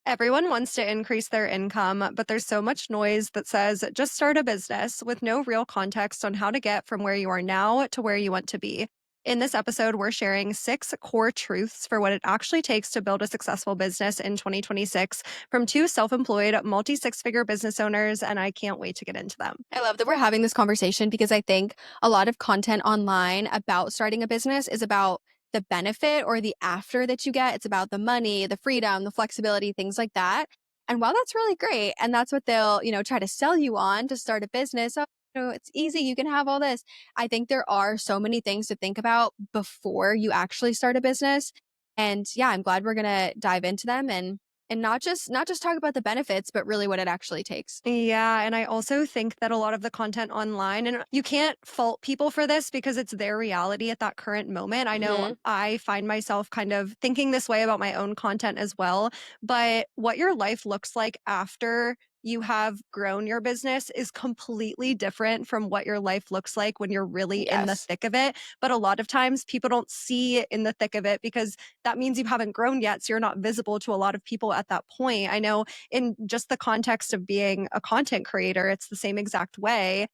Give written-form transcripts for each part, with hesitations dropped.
Everyone wants to increase their income, but there's so much noise that says just start a business with no real context on how to get from where you are now to where you want to be. In this episode, we're sharing 6 core truths for what it actually takes to build a successful business in 2026 from 2 self employed, multi six figure business owners, and I can't wait to get into them. I love that we're having this conversation because I think a lot of content online about starting a business is about the benefit or the after that you get. It's about the money, the freedom, the flexibility, things like that. And while that's really great, and that's what they'll, try to sell you on to start a business. Oh, it's easy. You can have all this. I think there are so many things to think about before you actually start a business. And yeah, I'm glad we're gonna dive into them and not just talk about the benefits, but really what it actually takes. Yeah, and I also think that a lot of the content online, and you can't fault people for this because it's their reality at that current moment. I know Mhm. I find myself kind of thinking this way about my own content as well, but what your life looks like after you have grown your business is completely different from what your life looks like when you're really in the Yes. thick of it. But a lot of times people don't see it in the thick of it because that means you haven't grown yet. So you're not visible to a lot of people at that point. I know in just the context of being a content creator, it's the same exact way.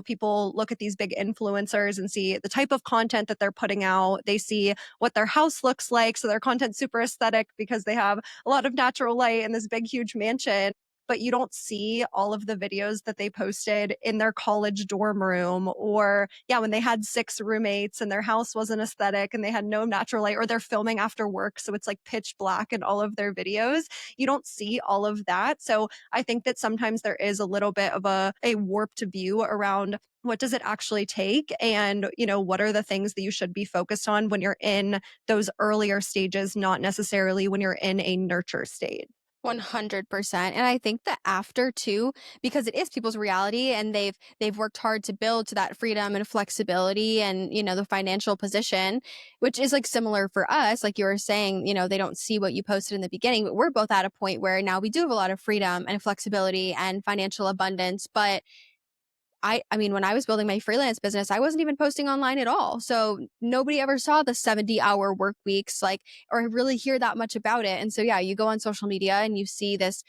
People look at these big influencers and see the type of content that they're putting out. They see what their house looks like. So their content's super aesthetic because they have a lot of natural light in this big, huge mansion. But you don't see all of the videos that they posted in their college dorm room, or, yeah, when they had 6 roommates and their house wasn't aesthetic and they had no natural light, or they're filming after work. So it's like pitch black in all of their videos. You don't see all of that. So I think that sometimes there is a little bit of a warped view around what does it actually take, and what are the things that you should be focused on when you're in those earlier stages, not necessarily when you're in a nurture state. 100%. And I think that after too, because it is people's reality and they've worked hard to build to that freedom and flexibility and, the financial position, which is like similar for us. Like you were saying, they don't see what you posted in the beginning, but we're both at a point where now we do have a lot of freedom and flexibility and financial abundance. But I mean, when I was building my freelance business, I wasn't even posting online at all. So nobody ever saw the 70-hour work weeks, like, or really hear that much about it. And so yeah, you go on social media and you see this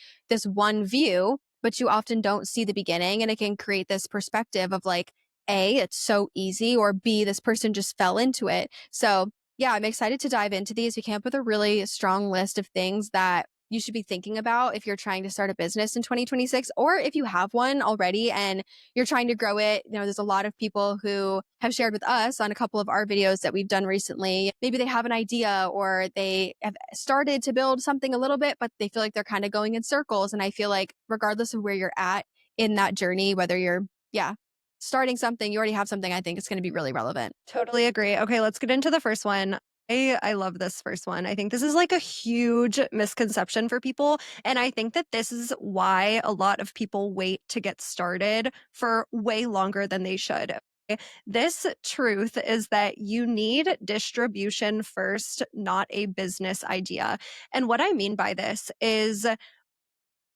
one view, but you often don't see the beginning. And it can create this perspective of like, A, it's so easy, or B, this person just fell into it. So yeah, I'm excited to dive into these. We came up with a really strong list of things that you should be thinking about if you're trying to start a business in 2026, or if you have one already and you're trying to grow it. There's a lot of people who have shared with us on a couple of our videos that we've done recently. Maybe they have an idea or they have started to build something a little bit, but they feel like they're kind of going in circles. And I feel like regardless of where you're at in that journey, whether you're, yeah, starting something, you already have something, I think it's going to be really relevant. Totally agree. Okay, let's get into the first one. I love this first one. I think this is like a huge misconception for people. And I think that this is why a lot of people wait to get started for way longer than they should. Okay? This truth is that you need distribution first, not a business idea. And what I mean by this is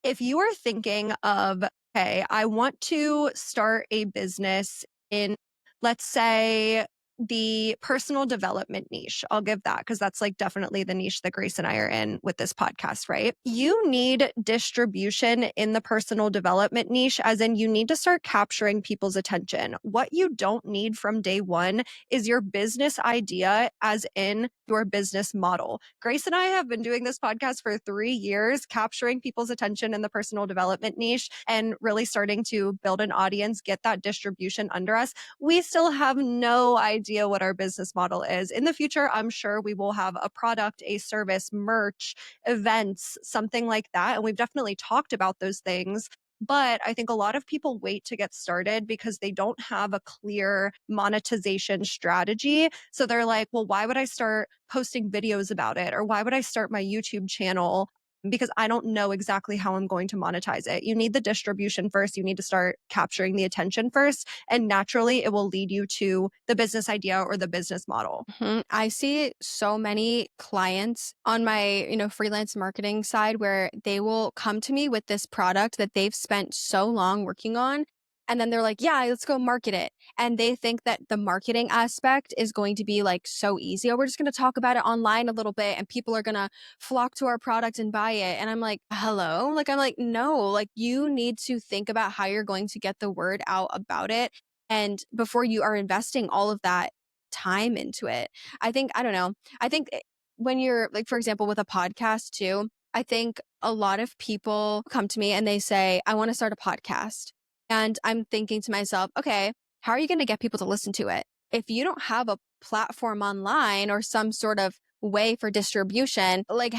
if you are thinking of, okay, I want to start a business in, let's say, the personal development niche. I'll give that because that's like definitely the niche that Grace and I are in with this podcast, right? You need distribution in the personal development niche, as in you need to start capturing people's attention. What you don't need from day one is your business idea, as in your business model. Grace and I have been doing this podcast for 3 years, capturing people's attention in the personal development niche and really starting to build an audience, get that distribution under us. We still have no idea what our business model is. In the future, I'm sure we will have a product, a service, merch, events, something like that. And we've definitely talked about those things. But I think a lot of people wait to get started because they don't have a clear monetization strategy. So they're like, well, why would I start posting videos about it? Or why would I start my YouTube channel? Because I don't know exactly how I'm going to monetize it. You need the distribution first. You need to start capturing the attention first. And naturally, it will lead you to the business idea or the business model. I see so many clients on my, freelance marketing side where they will come to me with this product that they've spent so long working on. And then they're like, yeah, let's go market it. And they think that the marketing aspect is going to be like so easy. Oh, we're just going to talk about it online a little bit and people are going to flock to our product and buy it. And I'm like, hello? Like, I'm like, no, like you need to think about how you're going to get the word out about it. And before you are investing all of that time into it, I think, I don't know, I think when you're like, for example, with a podcast too, I think a lot of people come to me and they say, I want to start a podcast. And I'm thinking to myself, okay, how are you going to get people to listen to it? If you don't have a platform online or some sort of way for distribution, like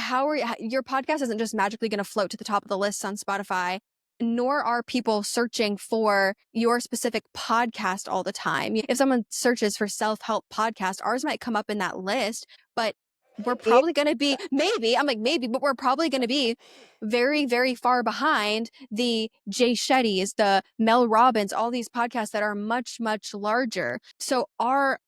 your podcast isn't just magically going to float to the top of the list on Spotify, nor are people searching for your specific podcast all the time. If someone searches for self-help podcast, ours might come up in that list, but we're Maybe. probably going to be maybe, I'm like maybe, but we're probably going to be very, very far behind the Jay Shetty's, the Mel Robbins, all these podcasts that are much, much larger. So our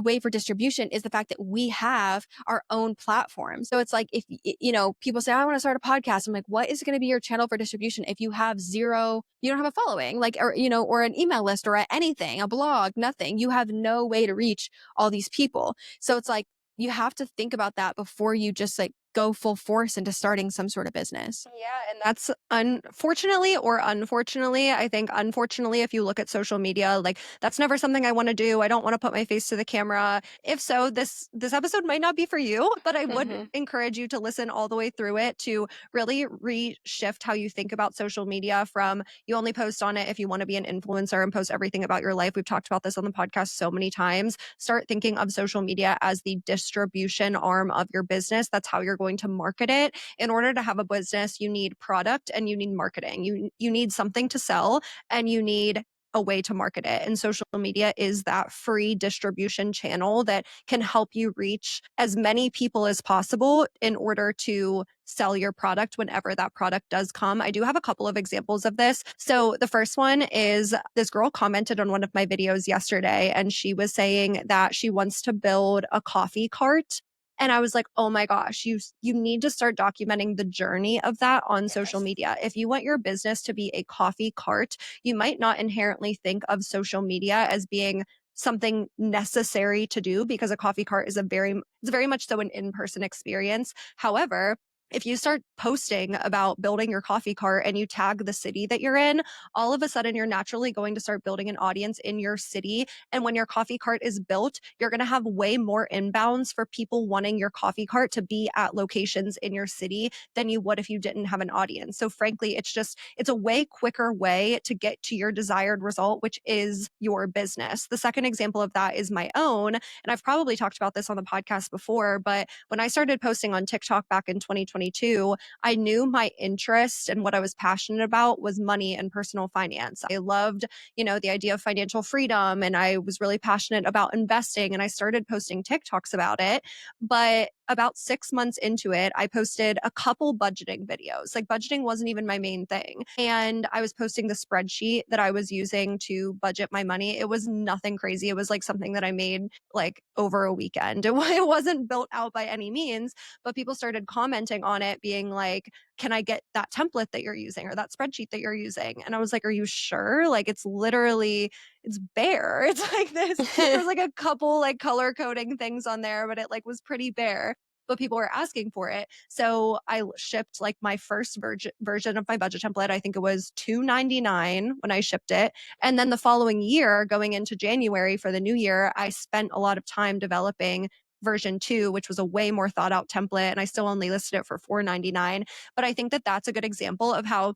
way for distribution is the fact that we have our own platform. So it's like if you know people say I want to start a podcast, I'm like, what is going to be your channel for distribution if you have zero, you don't have a following, like or you know, or an email list or anything, a blog, nothing. You have no way to reach all these people. So it's like you have to think about that before you just like go full force into starting some sort of business. Yeah, and that's unfortunately or unfortunately, I think unfortunately, if you look at social media, like that's never something I want to do. I don't want to put my face to the camera. If so, this episode might not be for you, but I would Hmm. encourage you to listen all the way through it to really reshift how you think about social media from you only post on it if you want to be an influencer and post everything about your life. We've talked about this on the podcast so many times. Start thinking of social media as the distribution arm of your business. That's how you're going to market it. In order to have a business, you need product and you need marketing. You need something to sell and you need a way to market it. And social media is that free distribution channel that can help you reach as many people as possible in order to sell your product whenever that product does come. I do have a couple of examples of this. So the first one is this girl commented on one of my videos yesterday and she was saying that she wants to build a coffee cart and I was like, "Oh my gosh, you need to start documenting the journey of that on social Yes. media. If you want your business to be a coffee cart, you might not inherently think of social media as being something necessary to do because a coffee cart is it's very much so an in-person experience. However, if you start posting about building your coffee cart and you tag the city that you're in, all of a sudden you're naturally going to start building an audience in your city. And when your coffee cart is built, you're going to have way more inbounds for people wanting your coffee cart to be at locations in your city than you would if you didn't have an audience. So frankly, it's a way quicker way to get to your desired result, which is your business. The second example of that is my own. And I've probably talked about this on the podcast before, but when I started posting on TikTok back in 2022, I knew my interest and what I was passionate about was money and personal finance. I loved, the idea of financial freedom and I was really passionate about investing and I started posting TikToks about it. But about 6 months into it, I posted a couple budgeting videos. Like budgeting wasn't even my main thing. And I was posting the spreadsheet that I was using to budget my money. It was nothing crazy. It was like something that I made like over a weekend. It wasn't built out by any means, but people started commenting on it being like, can I get that template that you're using or that spreadsheet that you're using? And I was like, are you sure? Like it's bare. It's like this. There's like a couple like color coding things on there, but it like was pretty bare. But people were asking for it. So I shipped like my first version of my budget template. I think it was $2.99 when I shipped it. And then the following year, going into January for the new year, I spent a lot of time developing version 2, which was a way more thought out template. And I still only listed it for $4.99. But I think that that's a good example of how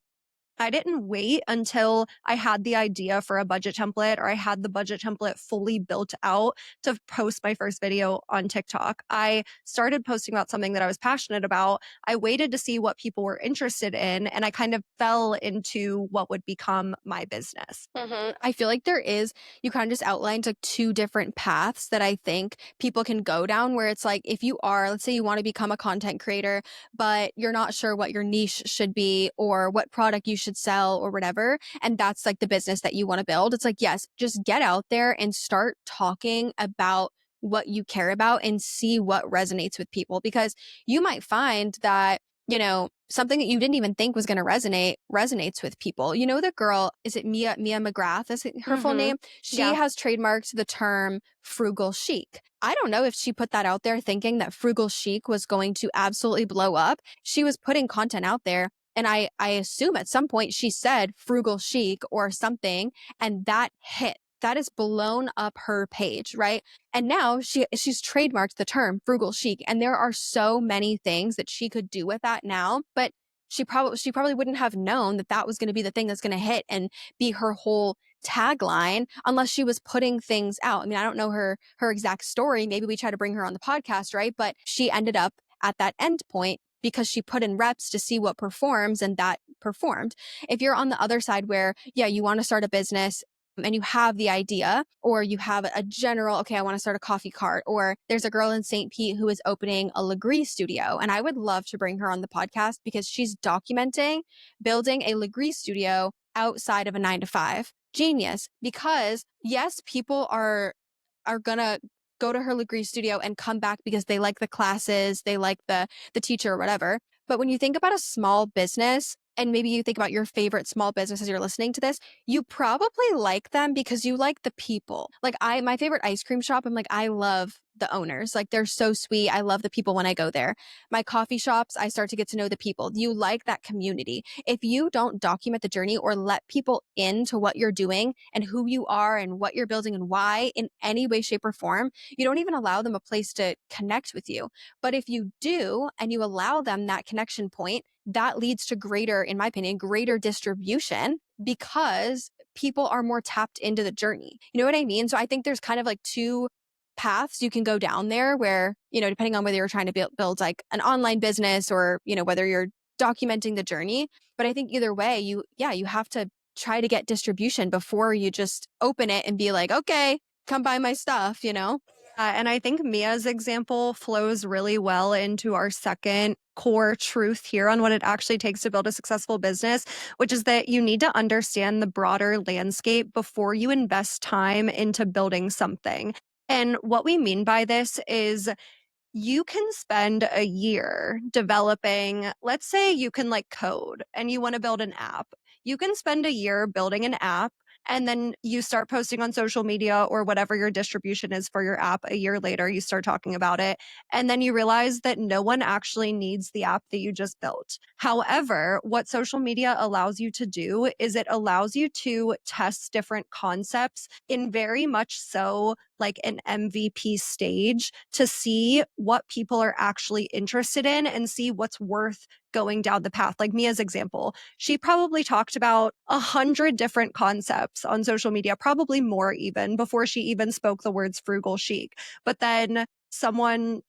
I didn't wait until I had the idea for a budget template or I had the budget template fully built out to post my first video on TikTok. I started posting about something that I was passionate about. I waited to see what people were interested in, and I kind of fell into what would become my business. I feel like you kind of just outlined like two different paths that I think people can go down where it's like, if you are, let's say you want to become a content creator, but you're not sure what your niche should be or what product you should sell or whatever. And that's like the business that you want to build. It's like, yes, just get out there and start talking about what you care about and see what resonates with people because you might find that something that you didn't even think was going to resonate resonates with people. You know, the girl, is it Mia McGrath? Is it her full Mhm. name? She Yeah. has trademarked the term frugal chic. I don't know if she put that out there thinking that frugal chic was going to absolutely blow up. She was putting content out there. And I assume at some point she said frugal chic or something, and that hit. That has blown up her page, right? And now she's trademarked the term frugal chic. And there are so many things that she could do with that now. But she probably wouldn't have known that that was going to be the thing that's going to hit and be her whole tagline unless she was putting things out. I mean, I don't know her exact story. Maybe we try to bring her on the podcast, right? But she ended up at that end point because she put in reps to see what performs, and that performed. If you're on the other side where, yeah, you want to start a business and you have the idea, or you have a general, okay, I want to start a coffee cart, or there's a girl in St. Pete who is opening a Legree studio. And I would love to bring her on the podcast because she's documenting building a Legree studio outside of a 9 to 5. Genius. Because yes, people are gonna go to her Legree studio and come back because they like the classes, they like the teacher or whatever. But when you think about a small business, and maybe you think about your favorite small business as you're listening to this, you probably like them because you like the people. Like my favorite ice cream shop, I'm like, I love the owners. Like they're so sweet. I love the people when I go there. My coffee shops, I start to get to know the people. You like that community. If you don't document the journey or let people into what you're doing and who you are and what you're building and why in any way, shape, or form, you don't even allow them a place to connect with you. But if you do and you allow them that connection point, that leads to greater, in my opinion, greater distribution because people are more tapped into the journey. You know what I mean? So I think there's kind of like two paths you can go down there where, depending on whether you're trying to build like an online business or, whether you're documenting the journey. But I think either way, you have to try to get distribution before you just open it and be like, okay, come buy my stuff. And I think Mia's example flows really well into our second core truth here on what it actually takes to build a successful business, which is that you need to understand the broader landscape before you invest time into building something. And what we mean by this is you can spend a year developing, let's say you can like code and you want to build an app. You can spend a year building an app and then you start posting on social media or whatever your distribution is for your app. A year later, you start talking about it. And then you realize that no one actually needs the app that you just built. However, what social media allows you to do is it allows you to test different concepts in very much so like an MVP stage to see what people are actually interested in and see what's worth going down the path. Like Mia's example, she probably talked about 100 different concepts on social media, probably more even before she even spoke the words frugal chic. But then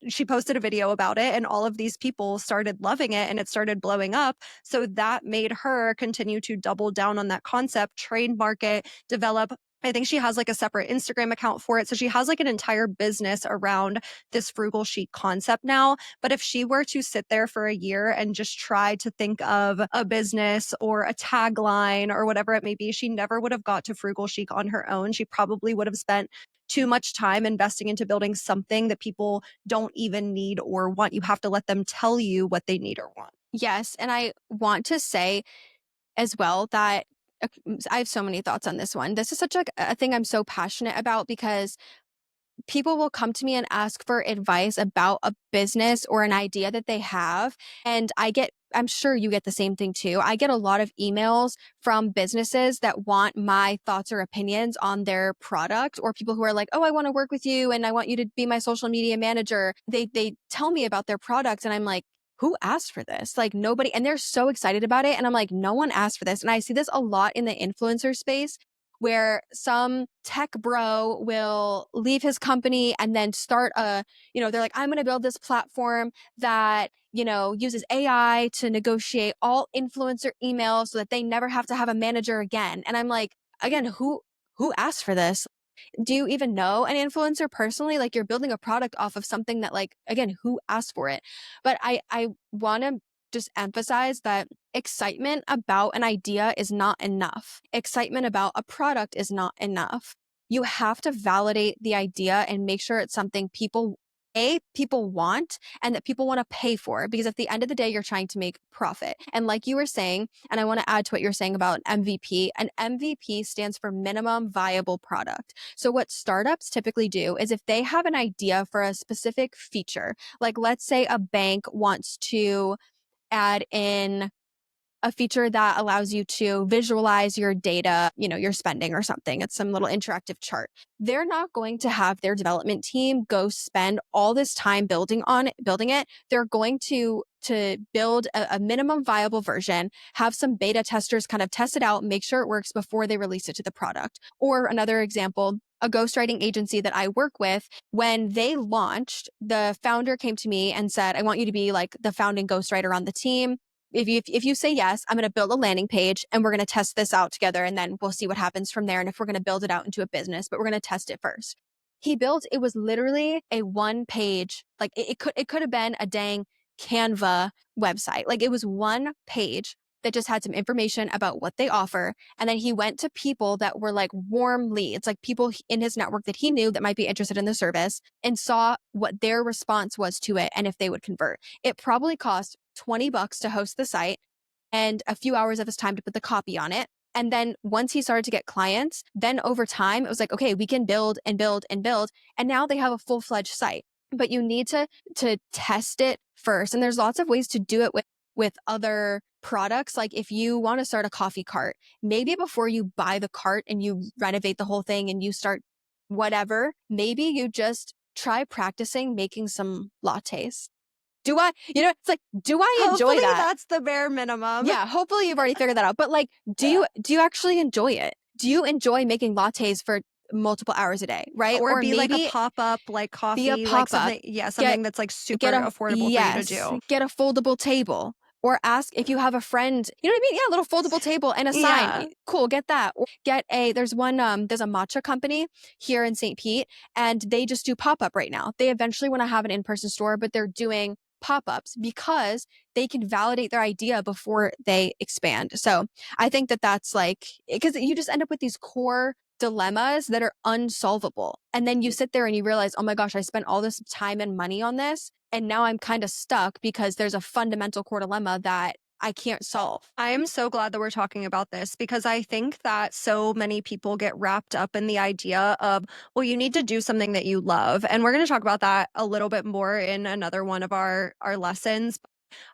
she posted a video about it and all of these people started loving it and it started blowing up. So that made her continue to double down on that concept, trademark it, develop. I think she has like a separate Instagram account for it. So she has like an entire business around this frugal chic concept now. But if she were to sit there for a year and just try to think of a business or a tagline or whatever it may be, she never would have got to frugal chic on her own. She probably would have spent too much time investing into building something that people don't even need or want. You have to let them tell you what they need or want. Yes. And I want to say as well that I have so many thoughts on this one. This is such a thing I'm so passionate about because people will come to me and ask for advice about a business or an idea that they have. And I'm sure you get the same thing too. I get a lot of emails from businesses that want my thoughts or opinions on their product, or people who are like, oh, I want to work with you and I want you to be my social media manager. They tell me about their product and I'm like, who asked for this? Like nobody, and they're so excited about it. And I'm like, no one asked for this. And I see this a lot in the influencer space where some tech bro will leave his company and then start they're like, I'm going to build this platform that, uses AI to negotiate all influencer emails so that they never have to have a manager again. And I'm like, again, who asked for this? Do you even know an influencer personally? Like you're building a product off of something that, like, again, who asked for it? But I want to just emphasize that excitement about an idea is not enough. Excitement about a product is not enough. You have to validate the idea and make sure it's something people people want and that people want to pay for, because at the end of the day you're trying to make profit. And like you were saying, and I want to add to what you're saying about MVP, an MVP stands for minimum viable product. So what startups typically do is if they have an idea for a specific feature, like let's say a bank wants to add in a feature that allows you to visualize your data, your spending or something. It's some little interactive chart. They're not going to have their development team go spend all this time building it. They're going to build a minimum viable version, have some beta testers kind of test it out, make sure it works before they release it to the product. Or another example, a ghostwriting agency that I work with, when they launched, the founder came to me and said, I want you to be like the founding ghostwriter on the team. If you say yes, I'm going to build a landing page and we're going to test this out together, and then we'll see what happens from there and if we're going to build it out into a business, but we're going to test it first. He built, it was literally a one page, like it could have been a dang Canva website. Like it was one page that just had some information about what they offer. And then he went to people that were like warm leads, like people in his network that he knew that might be interested in the service, and saw what their response was to it and if they would convert. It probably cost $20 to host the site and a few hours of his time to put the copy on it. And then once he started to get clients, then over time, it was like, okay, we can build and build and build. And now they have a full-fledged site. But you need to test it first. And there's lots of ways to do it with other products. Like if you want to start a coffee cart, maybe before you buy the cart and you renovate the whole thing and you start whatever, maybe you just try practicing making some lattes. It's like, do I enjoy Hopefully that? that's the bare minimum. Yeah, hopefully you've already figured that out. But like, do you actually enjoy it? Do you enjoy making lattes for multiple hours a day, right? Or Or be like a maybe pop-up, like be a coffee, like pop-up. something, yeah, Get something that's like super get a affordable for you to yes, do. get a foldable table. Or ask if you have a friend, you know what I mean? Yeah, a little foldable table and a sign. Yeah. Cool, get that. Or there's a matcha company here in St. Pete, and they just do pop-up right now. They eventually want to have an in-person store, but they're doing pop-ups because they can validate their idea before they expand. So I think that that's like, because you just end up with these core dilemmas that are unsolvable. And then you sit there and you realize, oh my gosh, I spent all this time and money on this. And now I'm kind of stuck because there's a fundamental core dilemma that I can't solve. I am so glad that we're talking about this because I think that so many people get wrapped up in the idea of, well, you need to do something that you love. And we're going to talk about that a little bit more in another one of our lessons.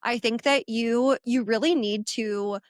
I think that you really need to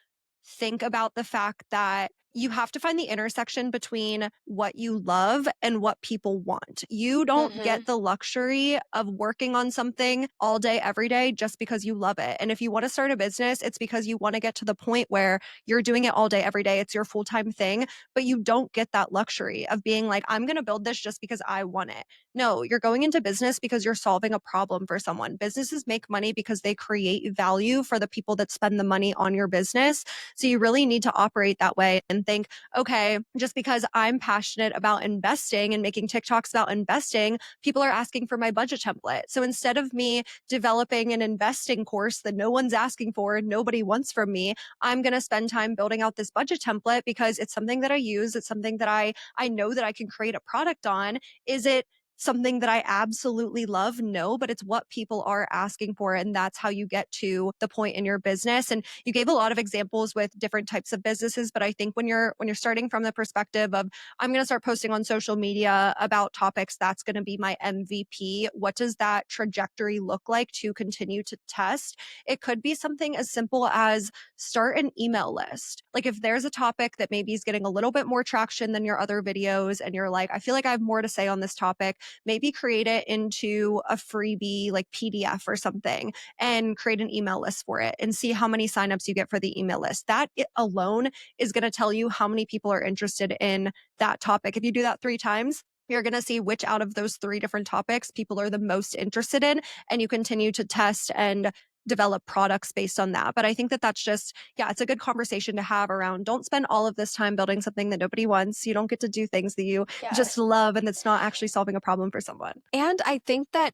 think about the fact that you have to find the intersection between what you love and what people want. You don't Hmm. get the luxury of working on something all day, every day, just because you love it. And if you want to start a business, it's because you want to get to the point where you're doing it all day, every day. It's your full time thing, but you don't get that luxury of being like, I'm going to build this just because I want it. No, you're going into business because you're solving a problem for someone. Businesses make money because they create value for the people that spend the money on your business. So you really need to operate that way and think, okay, just because I'm passionate about investing and making TikToks about investing, people are asking for my budget template. So instead of me developing an investing course that no one's asking for and nobody wants from me, I'm going to spend time building out this budget template because it's something that I use. It's something that I know that I can create a product on. Is it something that I absolutely love? No, but it's what people are asking for. And that's how you get to the point in your business. And you gave a lot of examples with different types of businesses, but I think when you're starting from the perspective of, I'm going to start posting on social media about topics, that's going to be my MVP. What does that trajectory look like to continue to test? It could be something as simple as start an email list. Like if there's a topic that maybe is getting a little bit more traction than your other videos and you're like, I feel like I have more to say on this topic, maybe create it into a freebie like PDF or something and create an email list for it and see how many signups you get for the email list. That alone is going to tell you how many people are interested in that topic. If you do that 3 times, you're going to see which out of those 3 different topics people are the most interested in, and you continue to test and develop products based on that. But I think that that's just, yeah, it's a good conversation to have around, don't spend all of this time building something that nobody wants. You don't get to do things that you just Yes. love and that's not actually solving a problem for someone. And I think that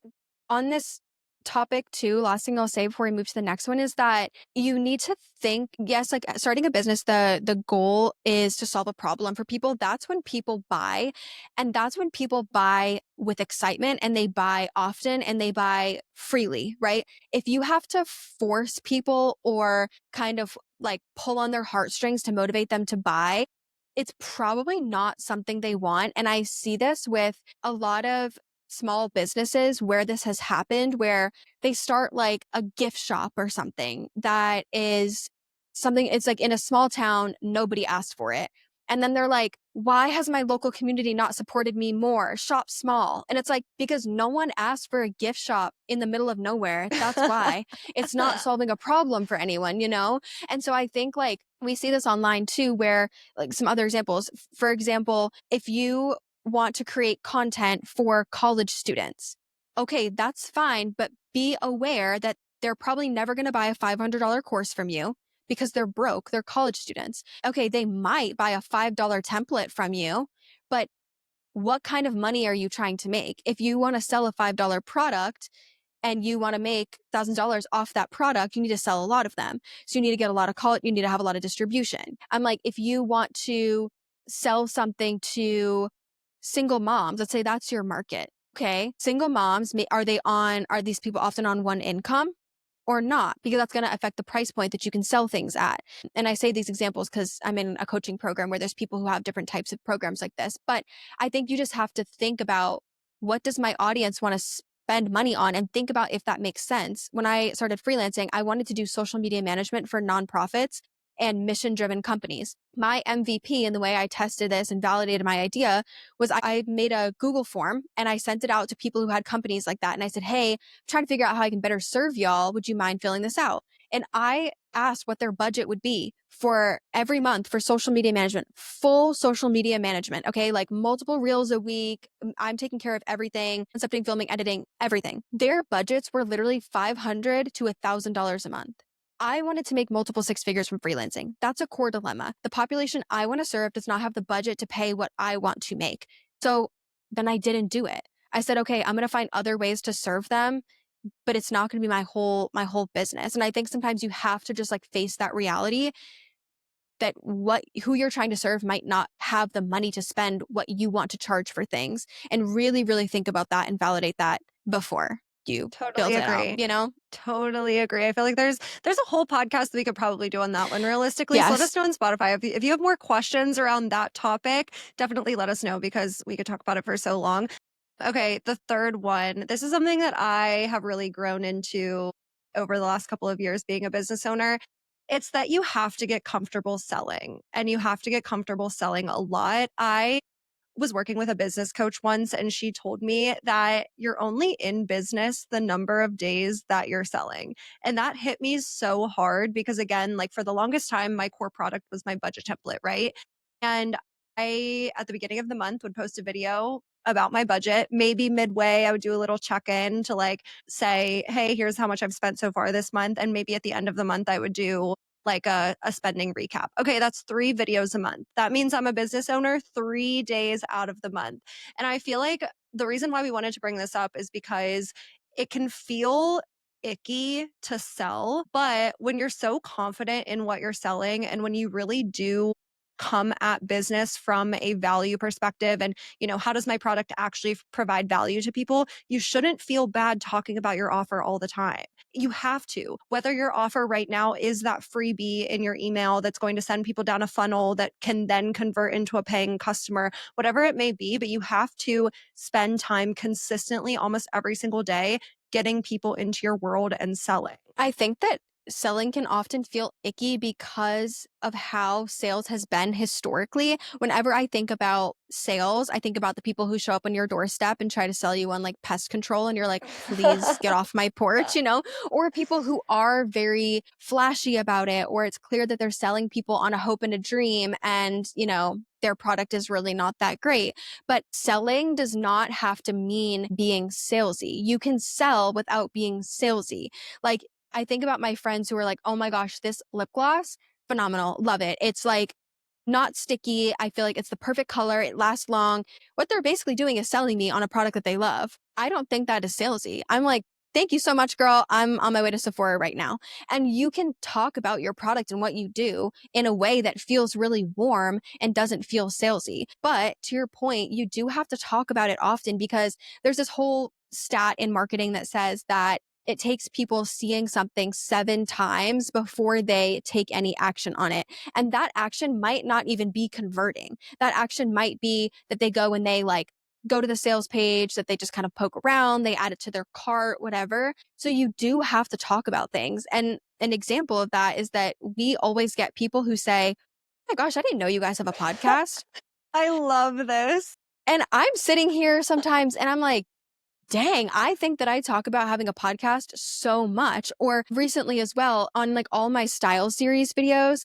on this topic too, last thing I'll say before we move to the next one is that you need to think, yes, like starting a business, the goal is to solve a problem for people. That's when people buy. And that's when people buy with excitement and they buy often and they buy freely, right? If you have to force people or kind of like pull on their heartstrings to motivate them to buy, it's probably not something they want. And I see this with a lot of small businesses where this has happened, where they start like a gift shop or something that is something, it's like in a small town, nobody asked for it. And then they're like, why has my local community not supported me more? Shop small. And it's like, because no one asked for a gift shop in the middle of nowhere. That's why it's not solving a problem for anyone, you know? And so I think like we see this online too, where like some other examples, for example, if you want to create content for college students, okay, that's fine, but be aware that they're probably never going to buy a $500 course from you because they're broke. They're college students. Okay, they might buy a $5 template from you, but what kind of money are you trying to make? If you want to sell a $5 product and you want to make $1,000 off that product, you need to sell a lot of them. So you need to get a lot of call, you need to have a lot of distribution. I'm like, if you want to sell something to single moms, let's say that's your market. Okay. Single moms, are these people often on one income or not? Because that's going to affect the price point that you can sell things at. And I say these examples because I'm in a coaching program where there's people who have different types of programs like this. But I think you just have to think about, what does my audience want to spend money on, and think about if that makes sense. When I started freelancing, I wanted to do social media management for nonprofits and mission driven companies. My MVP and the way I tested this and validated my idea was I made a Google form and I sent it out to people who had companies like that. And I said, hey, I'm trying to figure out how I can better serve y'all. Would you mind filling this out? And I asked what their budget would be for every month for social media management, full social media management. Okay. Like multiple reels a week. I'm taking care of everything, concepting, filming, editing, everything. Their budgets were literally $500 to $1,000 a month. I wanted to make multiple six figures from freelancing. That's a core dilemma. The population I want to serve does not have the budget to pay what I want to make. So then I didn't do it. I said, okay, I'm going to find other ways to serve them, but it's not going to be my whole business. And I think sometimes you have to just like face that reality that who you're trying to serve might not have the money to spend what you want to charge for things, and really, really think about that and validate that before you build Totally it out, agree. you know? Totally agree. I feel like there's a whole podcast that we could probably do on that one realistically. So let us Yes. know on Spotify. If you have more questions around that topic, definitely let us know because we could talk about it for so long. Okay, the third one. This is something that I have really grown into over the last couple of years being a business owner. It's that you have to get comfortable selling, and you have to get comfortable selling a lot. I was working with a business coach once and she told me that you're only in business the number of days that you're selling. And that hit me so hard because again, like for the longest time, my core product was my budget template, right? And I, at the beginning of the month, would post a video about my budget. Maybe midway, I would do a little check in to like say, hey, here's how much I've spent so far this month. And maybe at the end of the month, I would do like a spending recap. Okay, that's 3 videos a month. That means I'm a business owner 3 days out of the month. And I feel like the reason why we wanted to bring this up is because it can feel icky to sell, but when you're so confident in what you're selling and when you really do come at business from a value perspective and how does my product actually provide value to people, you shouldn't feel bad talking about your offer all the time. You have to. Whether your offer right now is that freebie in your email that's going to send people down a funnel that can then convert into a paying customer, whatever it may be, but you have to spend time consistently almost every single day getting people into your world and selling. I think that selling can often feel icky because of how sales has been historically. Whenever I think about sales, I think about the people who show up on your doorstep and try to sell you on like pest control, and you're like, please get off my porch, you know? Or people who are very flashy about it, or it's clear that they're selling people on a hope and a dream, and, their product is really not that great. But selling does not have to mean being salesy. You can sell without being salesy. Like, I think about my friends who are like, oh my gosh, this lip gloss, phenomenal. Love it. It's like not sticky. I feel like it's the perfect color. It lasts long. What they're basically doing is selling me on a product that they love. I don't think that is salesy. I'm like, thank you so much, girl. I'm on my way to Sephora right now. And you can talk about your product and what you do in a way that feels really warm and doesn't feel salesy. But to your point, you do have to talk about it often because there's this whole stat in marketing that says that it takes people seeing something 7 times before they take any action on it. And that action might not even be converting. That action might be that they go and they like go to the sales page, that they just kind of poke around, they add it to their cart, whatever. So you do have to talk about things. And an example of that is that we always get people who say, "Oh my gosh, I didn't know you guys have a podcast." I love this. And I'm sitting here sometimes and I'm like, dang, I think that I talk about having a podcast so much. Or recently as well, on like all my style series videos,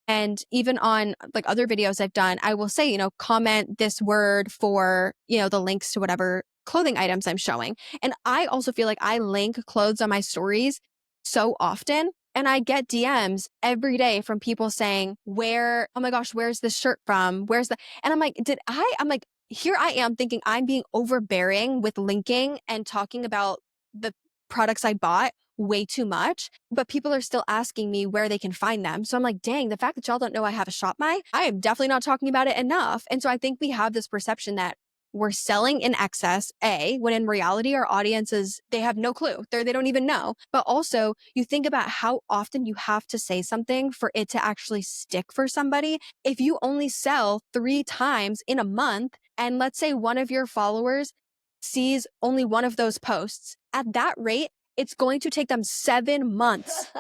and even on like other videos I've done, I will say, comment this word for, the links to whatever clothing items I'm showing. And I also feel like I link clothes on my stories so often. And I get DMs every day from people saying, oh my gosh, where's this shirt from? And I'm like, I'm like, here I am thinking I'm being overbearing with linking and talking about the products I bought way too much, but people are still asking me where they can find them. So I'm like, dang, the fact that y'all don't know I have a shop I am definitely not talking about it enough. And so I think we have this perception that we're selling in excess, when in reality, our audiences, they have no clue. They don't even know. But also, you think about how often you have to say something for it to actually stick for somebody. If you only sell 3 times in a month, and let's say one of your followers sees only one of those posts, at that rate, it's going to take them 7 months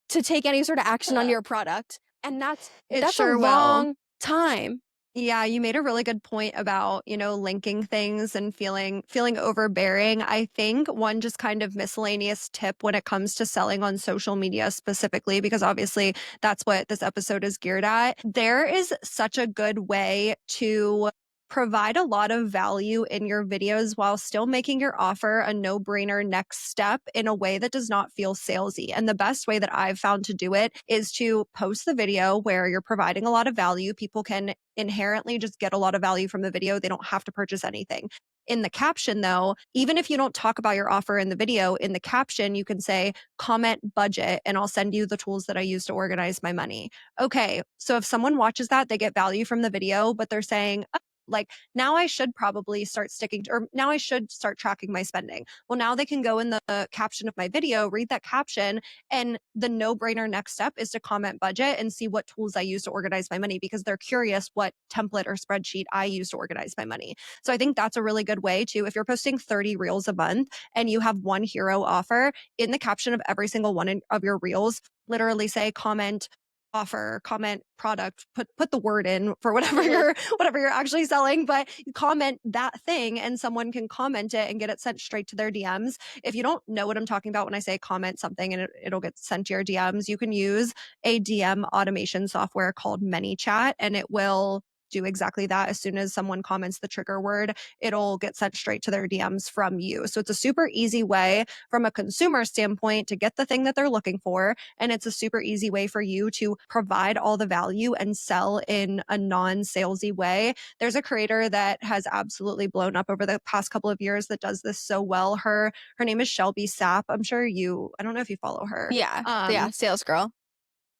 to take any sort of action on your product. And It that's a sure will. long time. Yeah, you made a really good point about, linking things and feeling overbearing. I think one just kind of miscellaneous tip when it comes to selling on social media specifically, because obviously that's what this episode is geared at. There is such a good way to provide a lot of value in your videos while still making your offer a no-brainer next step in a way that does not feel salesy. And the best way that I've found to do it is to post the video where you're providing a lot of value. People can inherently just get a lot of value from the video. They don't have to purchase anything. In the caption, though, even if you don't talk about your offer in the video, in the caption, you can say, comment budget, and I'll send you the tools that I use to organize my money. Okay, so if someone watches that, they get value from the video, but they're saying, "Oh, like now I should probably start sticking to, or now I should start tracking my spending." Well, now they can go in the caption of my video, read that caption, and the no brainer next step is to comment budget and see what tools I use to organize my money because they're curious what template or spreadsheet I use to organize my money. So I think that's a really good way to, if you're posting 30 reels a month and you have one hero offer, in the caption of every single of your reels, literally say comment offer, comment product, put the word in for whatever you're actually selling, but comment that thing and someone can comment it and get it sent straight to their DMs. If you don't know what I'm talking about when I say comment something and it'll get sent to your DMs, you can use a DM automation software called ManyChat, and it will do exactly that. As soon as someone comments the trigger word, it'll get sent straight to their DMs from you. So it's a super easy way from a consumer standpoint to get the thing that they're looking for. And it's a super easy way for you to provide all the value and sell in a non-salesy way. There's a creator that has absolutely blown up over the past couple of years that does this so well. Her name is Shelby Sapp. I don't know if you follow her. Yeah. Yeah. Sales girl.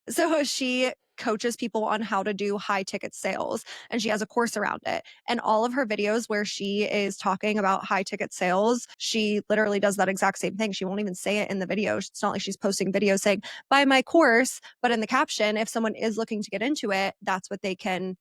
So she coaches people on how to do high ticket sales, and she has a course around it. And all of her videos where she is talking about high ticket sales, she literally does that exact same thing. She won't even say it in the video. It's not like she's posting videos saying, buy my course. But in the caption, if someone is looking to get into it, that's what they can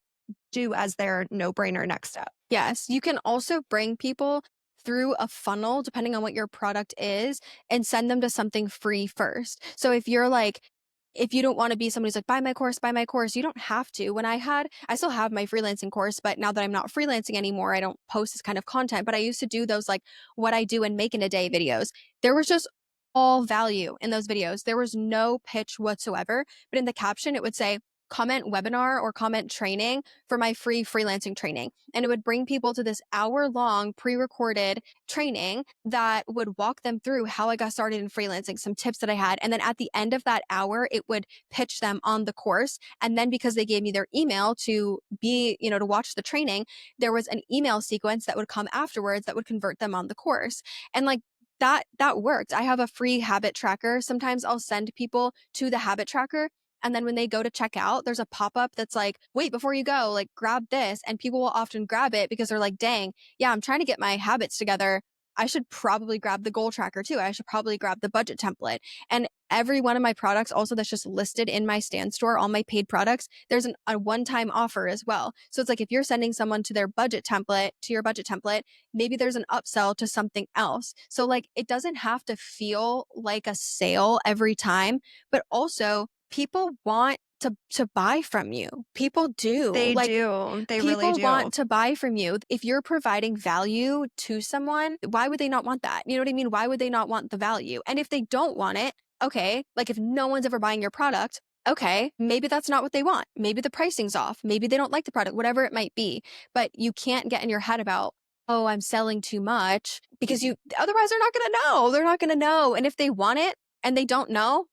do as their no brainer next step. Yes. You can also bring people through a funnel, depending on what your product is, and send them to something free first. So if you don't want to be somebody's like, buy my course, you don't have to. I still have my freelancing course, but now that I'm not freelancing anymore, I don't post this kind of content. But I used to do those like what I do and make in a day videos. There was just all value in those videos. There was no pitch whatsoever. But in the caption, it would say, comment webinar or comment training for my free freelancing training. And it would bring people to this hour-long pre-recorded training that would walk them through how I got started in freelancing, some tips that I had. And then at the end of that hour, it would pitch them on the course. And then because they gave me their email to to watch the training, there was an email sequence that would come afterwards that would convert them on the course. And like that worked. I have a free habit tracker. Sometimes I'll send people to the habit tracker, and then when they go to check out, there's a pop-up that's like, "Wait, before you go, like grab this." And people will often grab it because they're like, "Dang, yeah, I'm trying to get my habits together. I should probably grab the goal tracker too. I should probably grab the budget template." And every one of my products also that's just listed in my Stan store, all my paid products, there's a one-time offer as well. So it's like if you're sending someone to their budget template, to your budget template, maybe there's an upsell to something else. So like it doesn't have to feel like a sale every time, but also people want to buy from you. People do. They Like do. They really people do. want to buy from you. If you're providing value to someone, why would they not want that? You know what I mean? Why would they not want the value? And if they don't want it, okay, like if no one's ever buying your product, okay, maybe that's not what they want. Maybe the pricing's off. Maybe they don't like the product, whatever it might be. But you can't get in your head about, oh, I'm selling too much because you otherwise they're not going to know. They're not going to know. And if they want it and they don't know,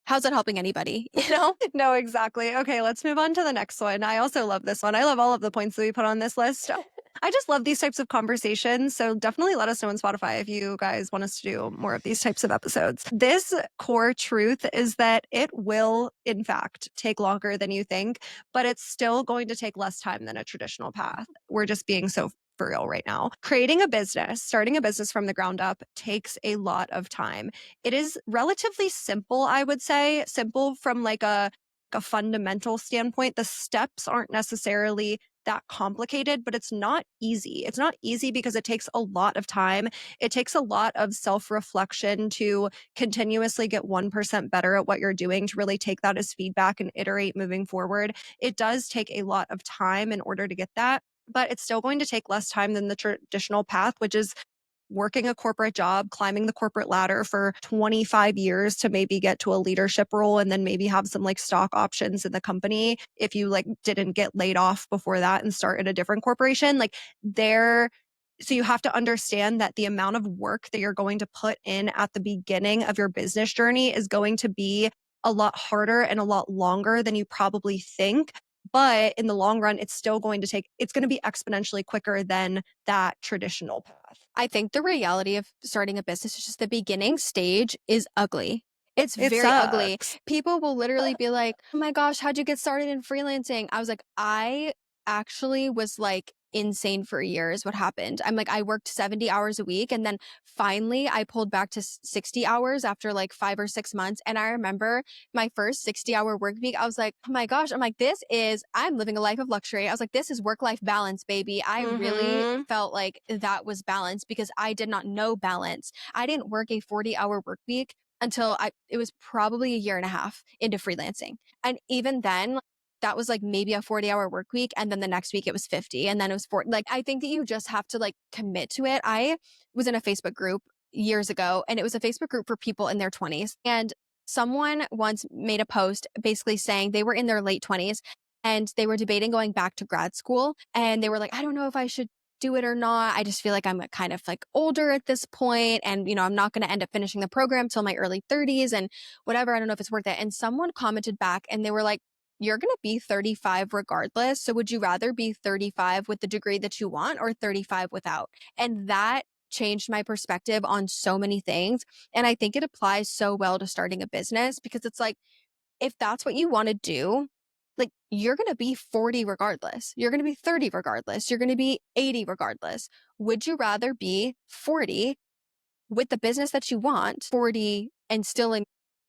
how's that helping anybody? You know? No, exactly. Okay, let's move on to the next one. I also love this one. I love all of the points that we put on this list. I just love these types of conversations. So definitely let us know on Spotify if you guys want us to do more of these types of episodes. This core truth is that it will, in fact, take longer than you think, but it's still going to take less time than a traditional path. We're just being so for real right now. Creating a business, starting a business from the ground up takes a lot of time. It is relatively simple, I would say, simple from like a fundamental standpoint. The steps aren't necessarily that complicated, but it's not easy. It's not easy because it takes a lot of time. It takes a lot of self reflection to continuously get 1% better at what you're doing, to really take that as feedback and iterate moving forward. It does take a lot of time in order to get that, but it's still going to take less time than the traditional path, which is working a corporate job, climbing the corporate ladder for 25 years to maybe get to a leadership role and then maybe have some like stock options in the company if you like didn't get laid off before that and start at a different corporation. Like there so you have to understand that the amount of work that you're going to put in at the beginning of your business journey is going to be a lot harder and a lot longer than you probably think. But in the long run, it's going to be exponentially quicker than that traditional path. I think the reality of starting a business is just the beginning stage is ugly. It's It very ugly. sucks. People will literally be like, "Oh my gosh, how'd you get started in freelancing?" I was like, I actually was like insane for a year is what happened. I'm like, I worked 70 hours a week and then finally I pulled back to 60 hours after like 5 or 6 months. And I remember my first 60-hour work week, I was like, oh my gosh, I'm like, I'm living a life of luxury. I was like, this is work-life balance, baby. I really Mhm. felt like that was balance because I did not know balance. I didn't work a 40-hour work week until it was probably a year and a half into freelancing. And even then, that was like maybe a 40-hour work week. And then the next week it was 50. And then it was 40. Like, I think that you just have to like commit to it. I was in a Facebook group years ago, and it was a Facebook group for people in their 20s. And someone once made a post basically saying they were in their late 20s and they were debating going back to grad school. And they were like, I don't know if I should do it or not. I just feel like I'm kind of like older at this point, and I'm not going to end up finishing the program till my early 30s and whatever. I don't know if it's worth it. And someone commented back and they were like, you're going to be 35 regardless. So would you rather be 35 with the degree that you want or 35 without? And that changed my perspective on so many things. And I think it applies so well to starting a business because it's like, if that's what you want to do, like you're going to be 40 regardless. You're going to be 30 regardless. You're going to be 80 regardless. Would you rather be 40 with the business that you want, 40 and still